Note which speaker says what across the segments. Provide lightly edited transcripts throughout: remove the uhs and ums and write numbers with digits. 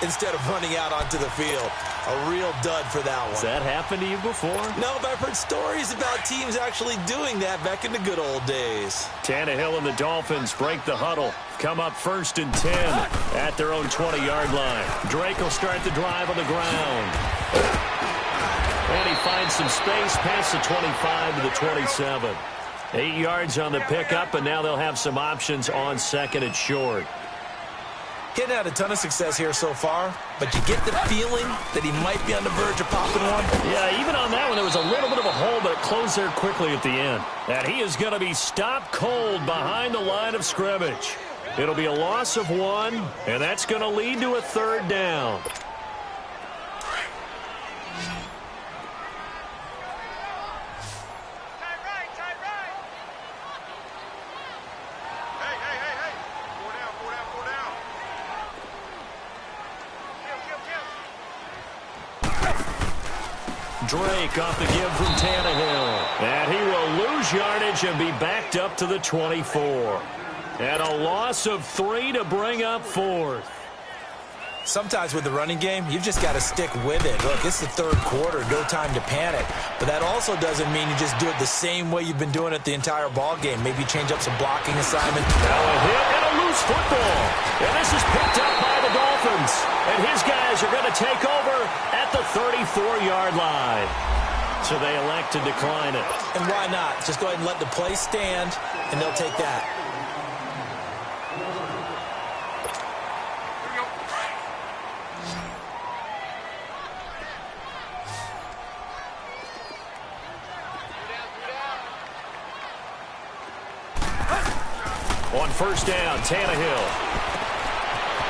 Speaker 1: instead of running out onto the field. A real dud for that one.
Speaker 2: Has that happened to you before?
Speaker 1: No, but I've heard stories about teams actually doing that back in the good old days.
Speaker 2: Tannehill and the Dolphins break the huddle. Come up 1st and 10 at their own 20-yard line. Drake will start the drive on the ground. And he finds some space past the 25 to the 27. 8 yards on the pickup, and now they'll have some options on 2nd and short.
Speaker 1: Getting had a ton of success here so far, but you get the feeling that he might be on the verge of popping one.
Speaker 2: Yeah, even on that one, there was a little bit of a hole, but it closed there quickly at the end. And he is going to be stopped cold behind the line of scrimmage. It'll be a loss of 1, and that's going to lead to a 3rd down. Drake off the give from Tannehill. And he will lose yardage and be backed up to the 24. And a loss of 3 to bring up 4th.
Speaker 1: Sometimes with the running game, you've just got to stick with it. Look, it's the 3rd quarter, no time to panic. But that also doesn't mean you just do it the same way you've been doing it the entire ball game. Maybe change up some blocking assignments.
Speaker 2: Now a hit and a loose football. And this is picked up by the Dolphins. And his guys are going to take over at the 34-yard line. So they elect to decline it.
Speaker 1: And why not? Just go ahead and let the play stand, and they'll take that.
Speaker 2: On 1st down, Tannehill.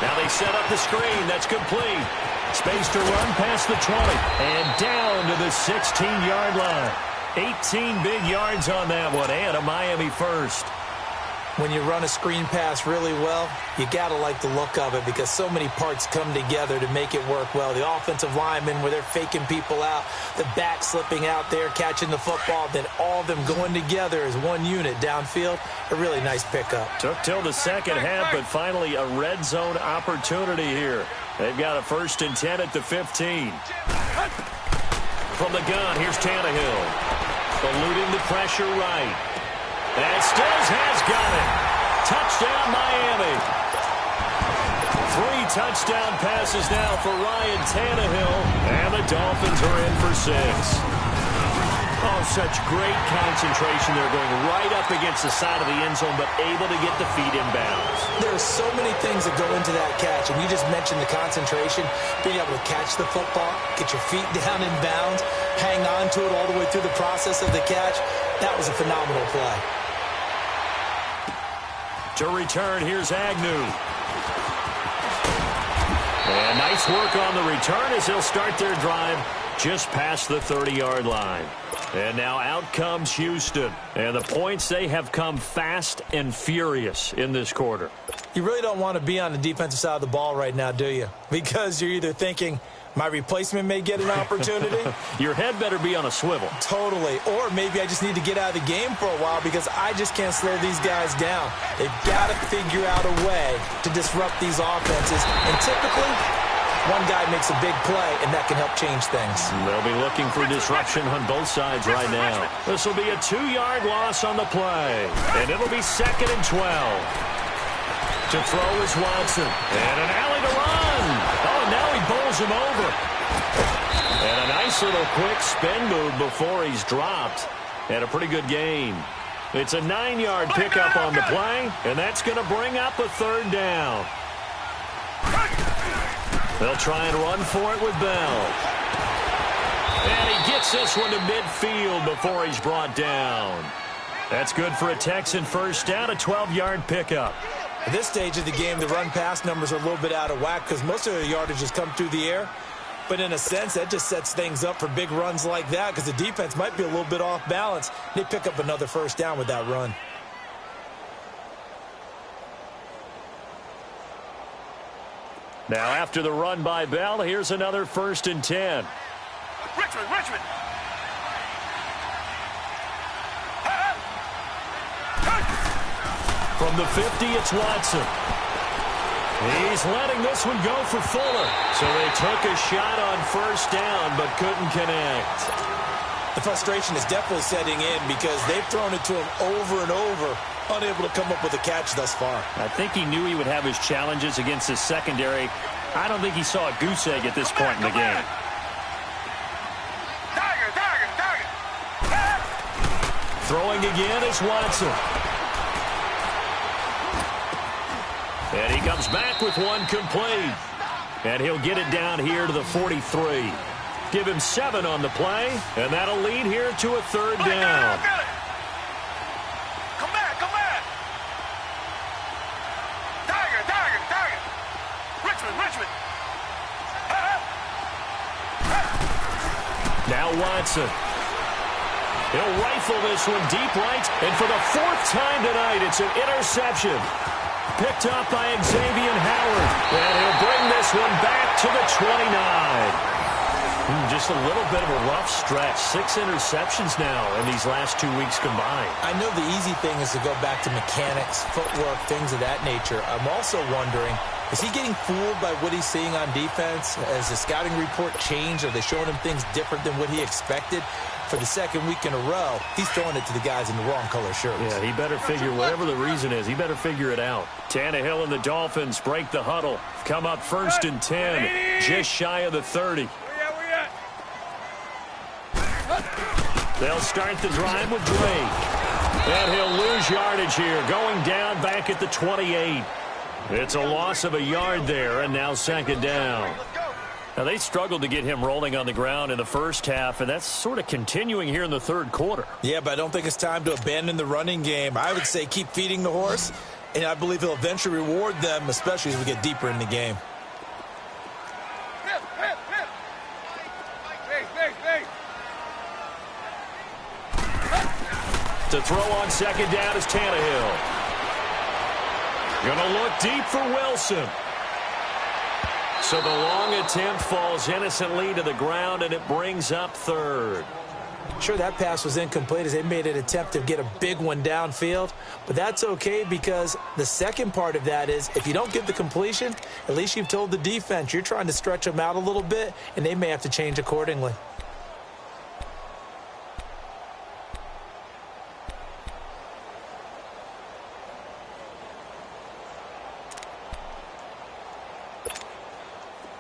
Speaker 2: Now they set up the screen. That's complete. Space to run past the 20. And down to the 16-yard line. 18 big yards on that one. And a Miami first.
Speaker 1: When you run a screen pass really well, you got to like the look of it because so many parts come together to make it work well. The offensive linemen, where they're faking people out, the back slipping out there, catching the football, then all of them going together as one unit downfield. A really nice pickup.
Speaker 2: Took till the 2nd half, but finally a red zone opportunity here. They've got a 1st and 10 at the 15. From the gun, here's Tannehill. Eluding the pressure right. And Stills has got it. Touchdown, Miami. 3 touchdown passes now for Ryan Tannehill. And the Dolphins are in for 6. Oh, such great concentration. They're going right up against the side of the end zone, but able to get the feet in bounds.
Speaker 1: There are so many things that go into that catch, and you just mentioned the concentration, being able to catch the football, get your feet down in bounds, hang on to it all the way through the process of the catch. That was a phenomenal play.
Speaker 2: To return, here's Agnew. And nice work on the return as they'll start their drive just past the 30-yard line. And now out comes Houston. And the points, they have come fast and furious in this quarter.
Speaker 1: You really don't want to be on the defensive side of the ball right now, do you? Because you're either thinking, my replacement may get an opportunity.
Speaker 2: Your head better be on a swivel.
Speaker 1: Totally. Or maybe I just need to get out of the game for a while because I just can't slow these guys down. They've got to figure out a way to disrupt these offenses. And typically, one guy makes a big play, and that can help change things.
Speaker 2: They'll be looking for disruption on both sides right now. This will be a 2-yard loss on the play. And it'll be 2nd and 12. To throw is Watson. And an alley to run. Oh, and now he bowls him over. And a nice little quick spin move before he's dropped. And a pretty good gain. It's a 9-yard pickup on the play, and that's going to bring up a 3rd down. They'll try and run for it with Bell. And he gets this one to midfield before he's brought down. That's good for a Texan first down, a 12-yard pickup.
Speaker 1: At this stage of the game, the run-pass numbers are a little bit out of whack because most of the yardage has come through the air. But in a sense, that just sets things up for big runs like that because the defense might be a little bit off balance. They pick up another first down with that run.
Speaker 2: Now after the run by Bell, here's another 1st and 10.
Speaker 3: Richmond.
Speaker 2: From the 50, it's Watson. He's letting this one go for Fuller. So they took a shot on first down but couldn't connect.
Speaker 1: The frustration is definitely setting in because they've thrown it to him over and over, unable to come up with a catch thus far.
Speaker 2: I think he knew he would have his challenges against his secondary. I don't think he saw a goose egg at this point in the game. Throwing again is Watson. And he comes back with one complete. And he'll get it down here to the 43. Give him 7 on the play, and that'll lead here to a third down.
Speaker 3: Come back, come back. Tiger. Richmond.
Speaker 2: Now Watson. He'll rifle this one deep right, and for the 4th time tonight, it's an interception. Picked up by Xavier Howard, and he'll bring this one back to the 29. Just a little bit of a rough stretch. 6 interceptions now in these last 2 weeks combined.
Speaker 1: I know the easy thing is to go back to mechanics, footwork, things of that nature. I'm also wondering, is he getting fooled by what he's seeing on defense? Has the scouting report changed? Are they showing him things different than what he expected? For the 2nd week in a row, he's throwing it to the guys in the wrong color shirts.
Speaker 2: Yeah, he better figure, whatever the reason is, he better figure it out. Tannehill and the Dolphins break the huddle. Come up 1st and 10, just shy of the 30. They'll start the drive with Drake. And he'll lose yardage here, going down back at the 28. It's a loss of a yard there, and now 2nd down. Now, they struggled to get him rolling on the ground in the first half, and that's sort of continuing here in the 3rd quarter.
Speaker 1: Yeah, but I don't think it's time to abandon the running game. I would say keep feeding the horse, and I believe he'll eventually reward them, especially as we get deeper in the game.
Speaker 2: To throw on 2nd down is Tannehill. Gonna look deep for Wilson. So the long attempt falls innocently to the ground, and it brings up 3rd.
Speaker 1: Sure, that pass was incomplete as they made an attempt to get a big one downfield, but that's okay because the second part of that is if you don't get the completion, at least you've told the defense you're trying to stretch them out a little bit, and they may have to change accordingly.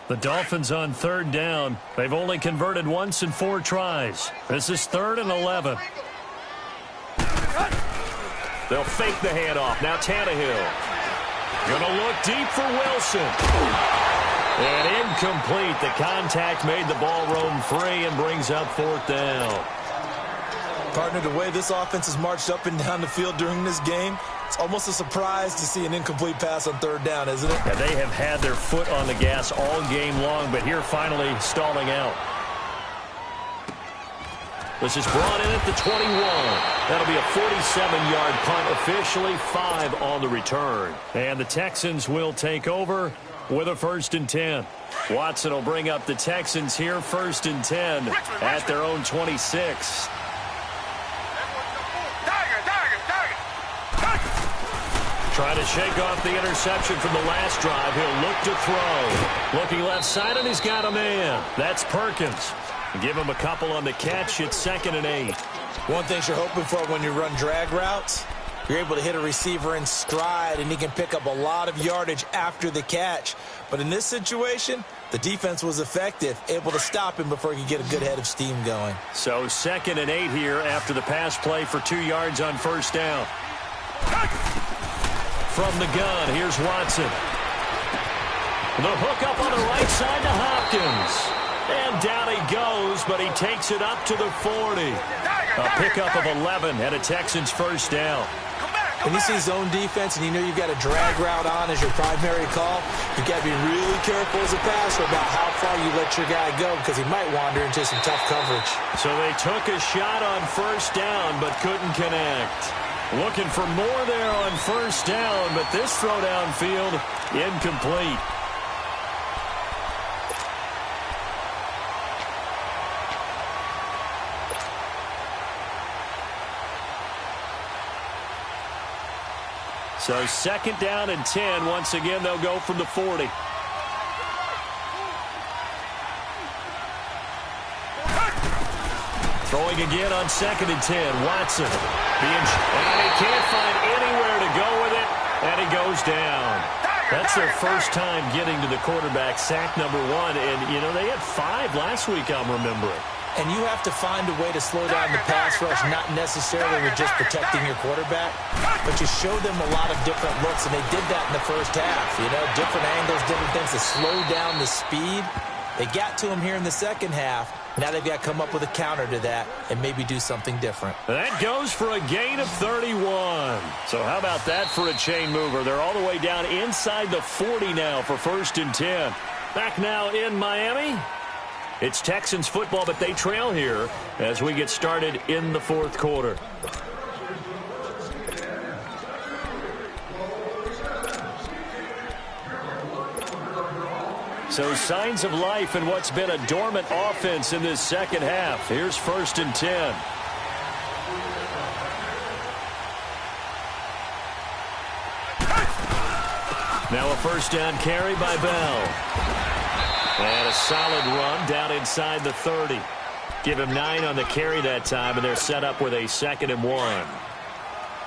Speaker 2: The Dolphins on 3rd down. They've only converted once in 4 tries. This is 3rd and 11. They'll fake the handoff. Now Tannehill. Gonna look deep for Wilson. And incomplete. The contact made the ball roam free and brings up 4th down.
Speaker 1: Partner, the way this offense has marched up and down the field during this game, it's almost a surprise to see an incomplete pass on 3rd down, isn't it?
Speaker 2: Yeah, they have had their foot on the gas all game long, but here finally stalling out. This is brought in at the 21. That'll be a 47-yard punt, officially 5 on the return. And the Texans will take over with a 1st and 10. Watson will bring up the Texans here, 1st and 10 at their own 26. Trying to shake off the interception from the last drive. He'll look to throw. Looking left side, and he's got a man. That's Perkins. Give him a couple on the catch. It's 2nd and 8.
Speaker 1: One thing you're hoping for when you run drag routes, you're able to hit a receiver in stride, and he can pick up a lot of yardage after the catch. But in this situation, the defense was effective, able to stop him before he could get a good head of steam going.
Speaker 2: So 2nd and 8 here after the pass play for 2 yards on 1st down. From the gun, here's Watson. The hook up on the right side to Hopkins. And down he goes, but he takes it up to the 40. A pickup of 11 and a Texans 1st down.
Speaker 1: When you see zone defense and you know you've got a drag route on as your primary call, you've got to be really careful as a passer about how far you let your guy go because he might wander into some tough coverage.
Speaker 2: So they took a shot on 1st down but couldn't connect. Looking for more there on 1st down, but this throw downfield incomplete. So 2nd down and 10. Once again, they'll go from the 40. Throwing again on 2nd and 10. Watson. And he can't find anywhere to go with it, and he goes down. That's their first time getting to the quarterback, sack number 1. And, you know, they had 5 last week, I'm remembering.
Speaker 1: And you have to find a way to slow down the pass rush, not necessarily with just protecting your quarterback, but you show them a lot of different looks, and they did that in the first half. You know, different angles, different things to slow down the speed. They got to him here in the second half. Now they've got to come up with a counter to that and maybe do something different.
Speaker 2: That goes for a gain of 31. So how about that for a chain mover? They're all the way down inside the 40 now for 1st and 10. Back now in Miami. It's Texans football, but they trail here as we get started in the 4th quarter. So signs of life in what's been a dormant offense in this second half. Here's 1st and 10. Now a 1st down carry by Bell. And a solid run down inside the 30. Give him 9 on the carry that time, and they're set up with a 2nd and 1.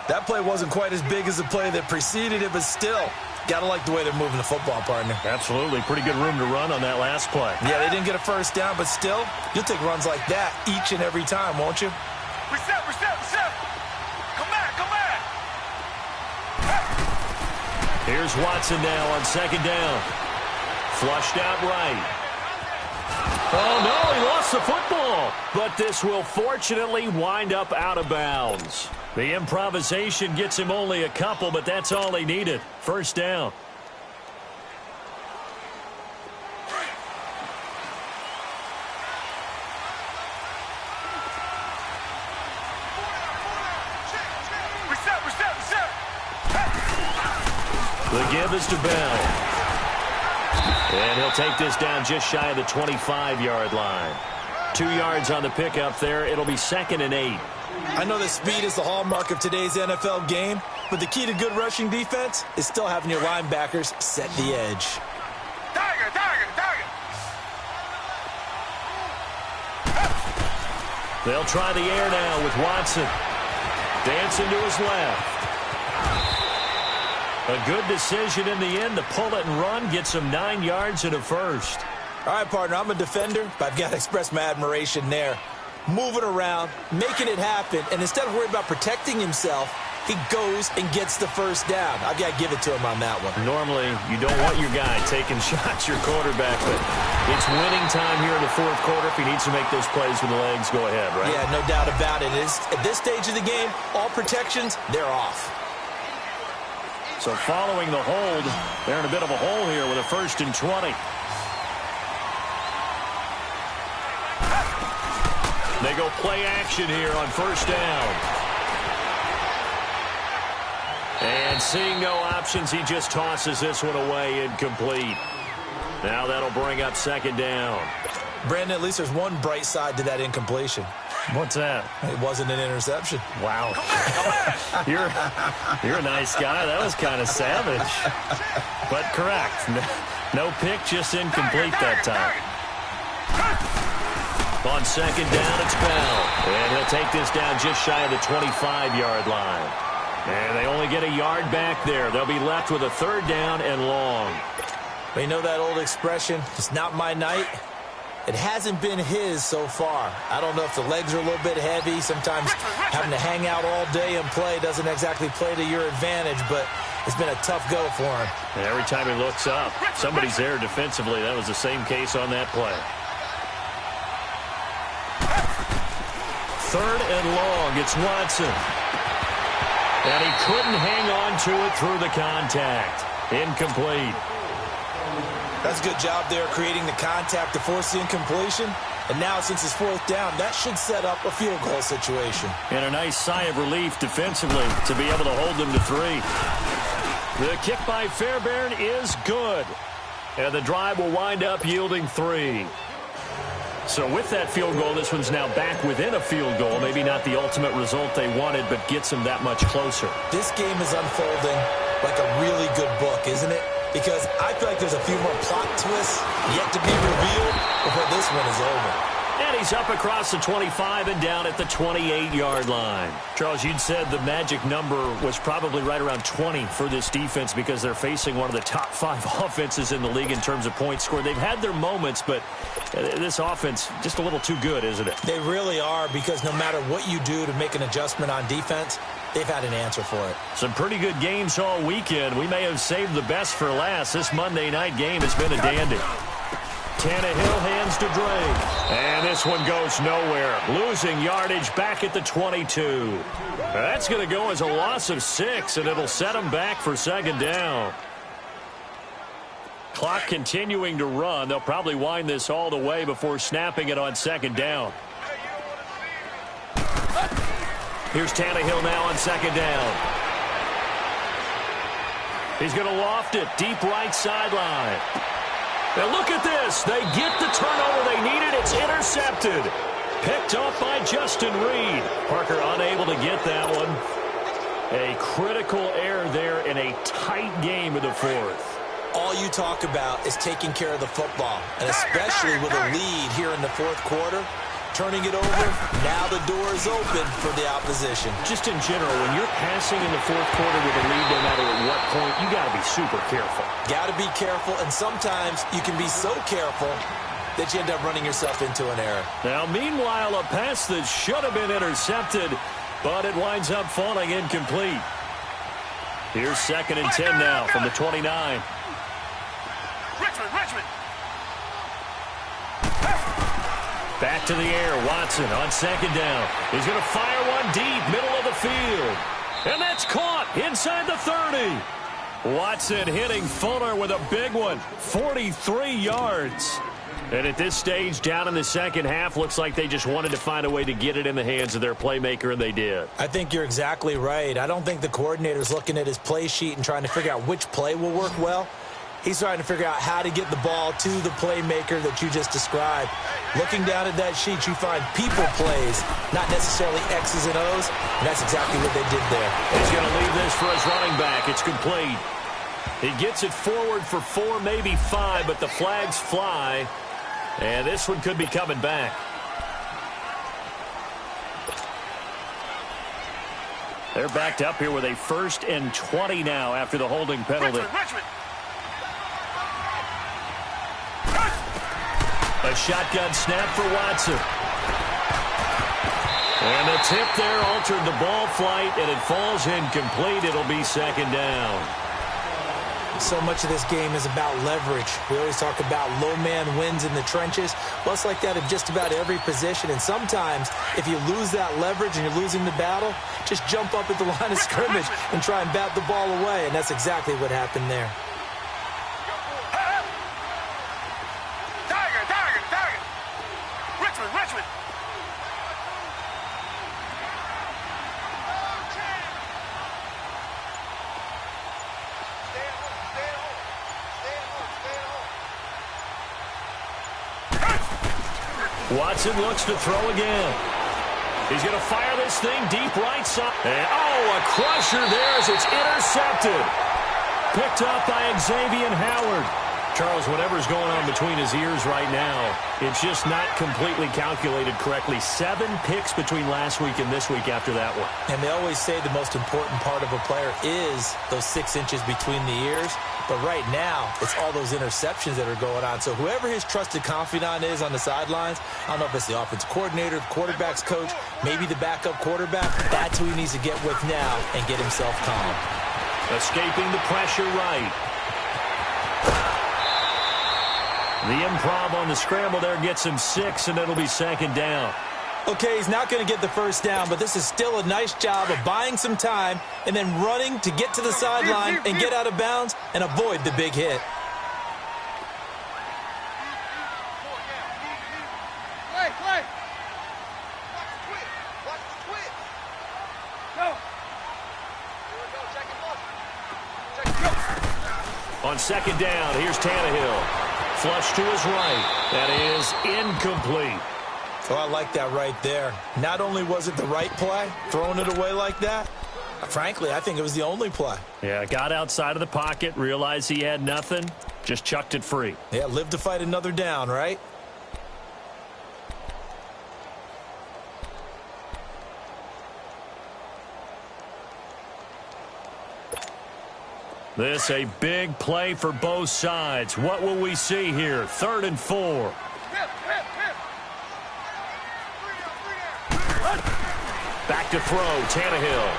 Speaker 1: That play wasn't quite as big as the play that preceded it, but still, got to like the way they're moving the football, partner.
Speaker 2: Absolutely. Pretty good room to run on that last play.
Speaker 1: Yeah, they didn't get a 1st down, but still, you'll take runs like that each and every time, won't you?
Speaker 3: Reset. Come back.
Speaker 2: Here's Watson now on 2nd down. Flushed out right. Oh, no, he lost the football. But this will fortunately wind up out of bounds. The improvisation gets him only a couple, but that's all he needed. 1st down.
Speaker 3: Reset.
Speaker 2: The give is to Bell. And he'll take this down just shy of the 25-yard line. 2 yards on the pickup there. It'll be 2nd and 8.
Speaker 1: I know that speed is the hallmark of today's NFL game, but the key to good rushing defense is still having your linebackers set the edge.
Speaker 3: Target.
Speaker 2: They'll try the air now with Watson. Dancing to his left. A good decision in the end to pull it and run. Gets him 9 yards and a 1st.
Speaker 1: All right, partner, I'm a defender, but I've got to express my admiration there. Moving around, making it happen, and instead of worrying about protecting himself, he goes and gets the 1st down. I've got to give it to him on that one.
Speaker 2: Normally, you don't want your guy taking shots, your quarterback, but it's winning time here in the 4th quarter. If he needs to make those plays with the legs, go ahead, right?
Speaker 1: Yeah, no doubt about it. At this stage of the game, all protections, they're off.
Speaker 2: So following the hold, they're in a bit of a hole here with a 1st and 20. They go play action here on 1st down. And seeing no options, he just tosses this one away incomplete. Now that'll bring up 2nd down.
Speaker 1: Brandon, at least there's one bright side to that incompletion.
Speaker 2: What's that?
Speaker 1: It wasn't an interception.
Speaker 2: Wow. You're a nice guy. That was kind of savage. But correct. No pick, just incomplete that time. On 2nd down, it's Bell. And he'll take this down just shy of the 25-yard line. And they only get a yard back there. They'll be left with a 3rd down and long.
Speaker 1: But you know that old expression, it's not my night? It hasn't been his so far. I don't know if the legs are a little bit heavy. Sometimes having to hang out all day and play doesn't exactly play to your advantage, but it's been a tough go for him.
Speaker 2: And every time he looks up, somebody's there defensively. That was the same case on that play. 3rd and long. It's Watson. And he couldn't hang on to it through the contact. Incomplete.
Speaker 1: That's a good job there creating the contact to force the incompletion. And now since it's 4th down, that should set up a field goal situation.
Speaker 2: And a nice sigh of relief defensively to be able to hold them to 3. The kick by Fairbairn is good. And the drive will wind up yielding 3. So with that field goal, this one's now back within a field goal. Maybe not the ultimate result they wanted, but gets them that much closer.
Speaker 1: This game is unfolding like a really good book, isn't it? Because I feel like there's a few more plot twists yet to be revealed before this one is over.
Speaker 2: And he's up across the 25 and down at the 28-yard line. Charles, you'd said the magic number was probably right around 20 for this defense because they're facing one of the top 5 offenses in the league in terms of points scored. They've had their moments, but this offense just a little too good, isn't it?
Speaker 1: They really are, because no matter what you do to make an adjustment on defense, they've had an answer for it.
Speaker 2: Some pretty good games all weekend. We may have saved the best for last. This Monday night game has been a dandy. Tannehill hands to Drake. And this one goes nowhere. Losing yardage back at the 22. That's going to go as a loss of 6, and it'll set them back for second down. Clock continuing to run. They'll probably wind this all the way before snapping it on second down. Here's Tannehill now on second down. He's going to loft it deep right sideline. Now look at this. They get the turnover they needed. It's intercepted. Picked off by Justin Reed. Parker unable to get that one. A critical error there in a tight game of the fourth.
Speaker 1: All you talk about is taking care of the football, and especially with a lead here in the fourth quarter. Turning it over, now the door is open for the opposition.
Speaker 2: Just in general, when you're passing in the fourth quarter with a lead, no matter at what point, you got to be super careful.
Speaker 1: Got to be careful, and sometimes you can be so careful that you end up running yourself into an error.
Speaker 2: Now, meanwhile, a pass that should have been intercepted, but it winds up falling incomplete. Here's second and 10 now from the 29.
Speaker 3: Richmond.
Speaker 2: Back to the air, Watson on second down. He's going to fire one deep, middle of the field. And that's caught inside the 30. Watson hitting Fuller with a big one, 43 yards. And at this stage, down in the second half, looks like they just wanted to find a way to get it in the hands of their playmaker, and they did.
Speaker 1: I think you're exactly right. I don't think the coordinator's looking at his play sheet and trying to figure out which play will work well. He's trying to figure out how to get the ball to the playmaker that you just described. Looking down at that sheet, you find people plays, not necessarily X's and O's, and that's exactly what they did there.
Speaker 2: He's going to leave this for his running back. It's complete. He gets it forward for 4, maybe 5, but the flags fly, and this one could be coming back. They're backed up here with a 1st and 20 now after the holding penalty.
Speaker 3: Richmond.
Speaker 2: A shotgun snap for Watson. And the tip there altered the ball flight, and it falls incomplete. It'll be second down.
Speaker 1: So much of this game is about leverage. We always talk about low man wins in the trenches. Well, it's like that in just about every position. And sometimes, if you lose that leverage and you're losing the battle, just jump up at the line of scrimmage and try and bat the ball away. And that's exactly what happened there.
Speaker 3: Richmond.
Speaker 2: Watson looks to throw again. He's going to fire this thing deep right side. And, a crusher there as it's intercepted. Picked up by Xavier Howard. Charles, whatever's going on between his ears right now, it's just not completely calculated correctly. 7 picks between last week and this week after that one.
Speaker 1: And they always say the most important part of a player is those 6 inches between the ears. But right now, it's all those interceptions that are going on. So whoever his trusted confidant is on the sidelines, I don't know if it's the offense coordinator, the quarterback's coach, maybe the backup quarterback, that's who he needs to get with now and get himself calm.
Speaker 2: Escaping the pressure right. The improv on the scramble there gets him 6, and it'll be second down.
Speaker 1: Okay, he's not going to get the first down, but this is still a nice job of buying some time and then running to get to the sideline and get out of bounds and avoid the big hit.
Speaker 2: On second down, here's Tannehill. Flush to his right. That is incomplete.
Speaker 1: Oh, I like that right there. Not only was it the right play, throwing it away like that, Frankly, I think it was the only play.
Speaker 2: Yeah, got outside of the pocket, realized he had nothing, just chucked it free.
Speaker 1: Yeah, live to fight another down, right?
Speaker 2: This a big play for both sides. What will we see here? 3rd and 4. Back to throw, Tannehill.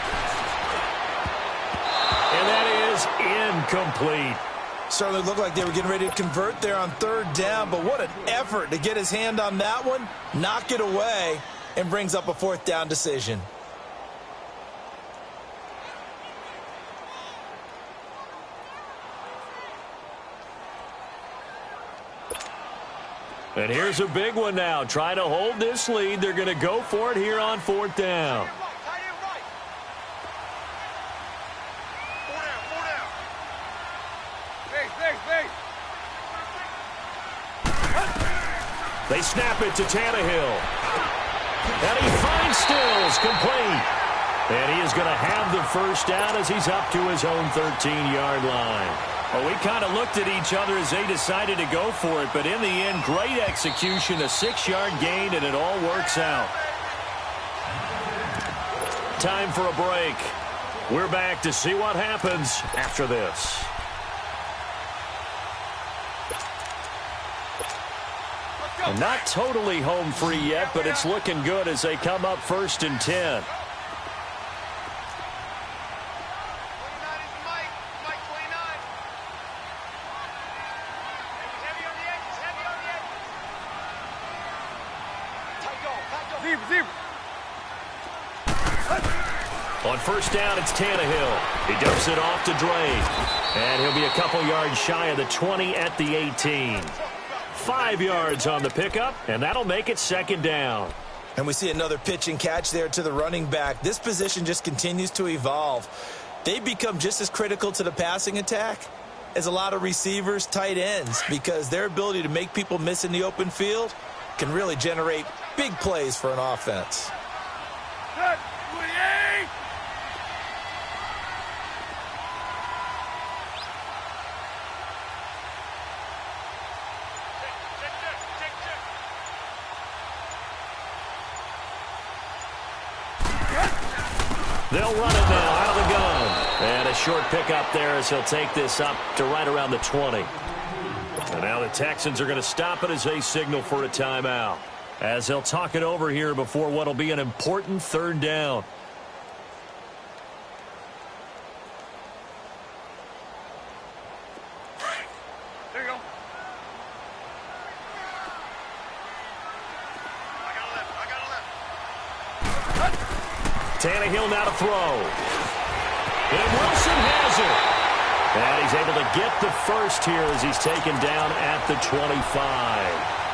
Speaker 2: And that is incomplete.
Speaker 1: Certainly looked like they were getting ready to convert there on 3rd down, but what an effort to get his hand on that one, knock it away, and brings up a 4th down decision.
Speaker 2: And here's a big one now. Trying to hold this lead. They're going to go for it here on 4th down. They snap it to Tannehill. And he finds Stills complete. And he is going to have the 1st down as he's up to his own 13-yard line. Well, we kind of looked at each other as they decided to go for it, but in the end, great execution, a 6-yard gain, and it all works out. Time for a break. We're back to see what happens after this. And not totally home free yet, but it's looking good as they come up 1st and 10. On 1st down, it's Tannehill. He dumps it off to Drake. And he'll be a couple yards shy of the 20 at the 18. 5 yards on the pickup, and that'll make it 2nd down.
Speaker 1: And we see another pitch and catch there to the running back. This position just continues to evolve. They become just as critical to the passing attack as a lot of receivers, tight ends, because their ability to make people miss in the open field can really generate big plays for an offense.
Speaker 2: They'll run it now out of the gun. And a short pickup there as he'll take this up to right around the 20. And now the Texans are going to stop it as they signal for a timeout, as they'll talk it over here before what will be an important 3rd down.
Speaker 3: There you go. I got a left.
Speaker 2: Tannehill now to throw. And Wilson has it. And he's able to get the 1st here as he's taken down at the 25.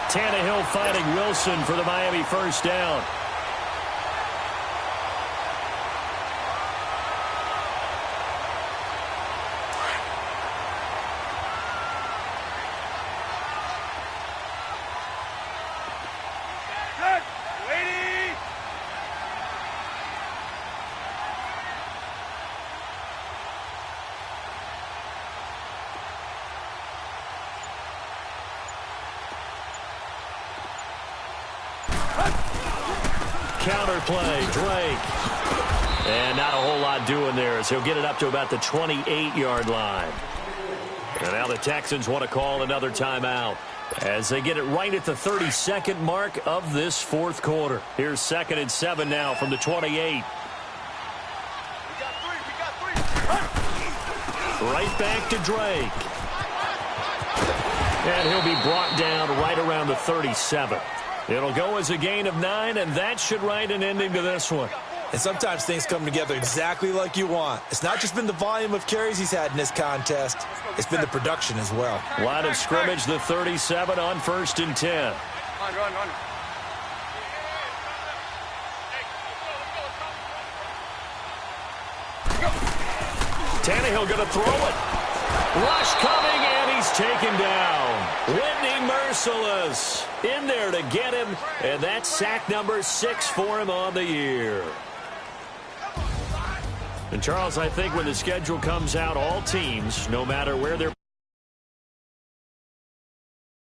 Speaker 2: Tannehill fighting Wilson for the Miami 1st down. Counter play, Drake. And not a whole lot doing there as he'll get it up to about the 28-yard line. And now the Texans want to call another timeout as they get it right at the 32nd mark of this 4th quarter. Here's 2nd and 7 now from the 28.
Speaker 3: We got three.
Speaker 2: Right back to Drake. And he'll be brought down right around the 37. It'll go as a gain of 9, and that should write an ending to this one.
Speaker 1: And sometimes things come together exactly like you want. It's not just been the volume of carries he's had in this contest. It's been the production as well.
Speaker 2: Line of scrimmage, the 37 on 1st and 10.
Speaker 3: Run.
Speaker 2: Tannehill going to throw it. Rush coming, and he's taken down. Whitney Merciless in there to get him, and that's sack number 6 for him on the year. And, Charles, I think when the schedule comes out, all teams, no matter where they're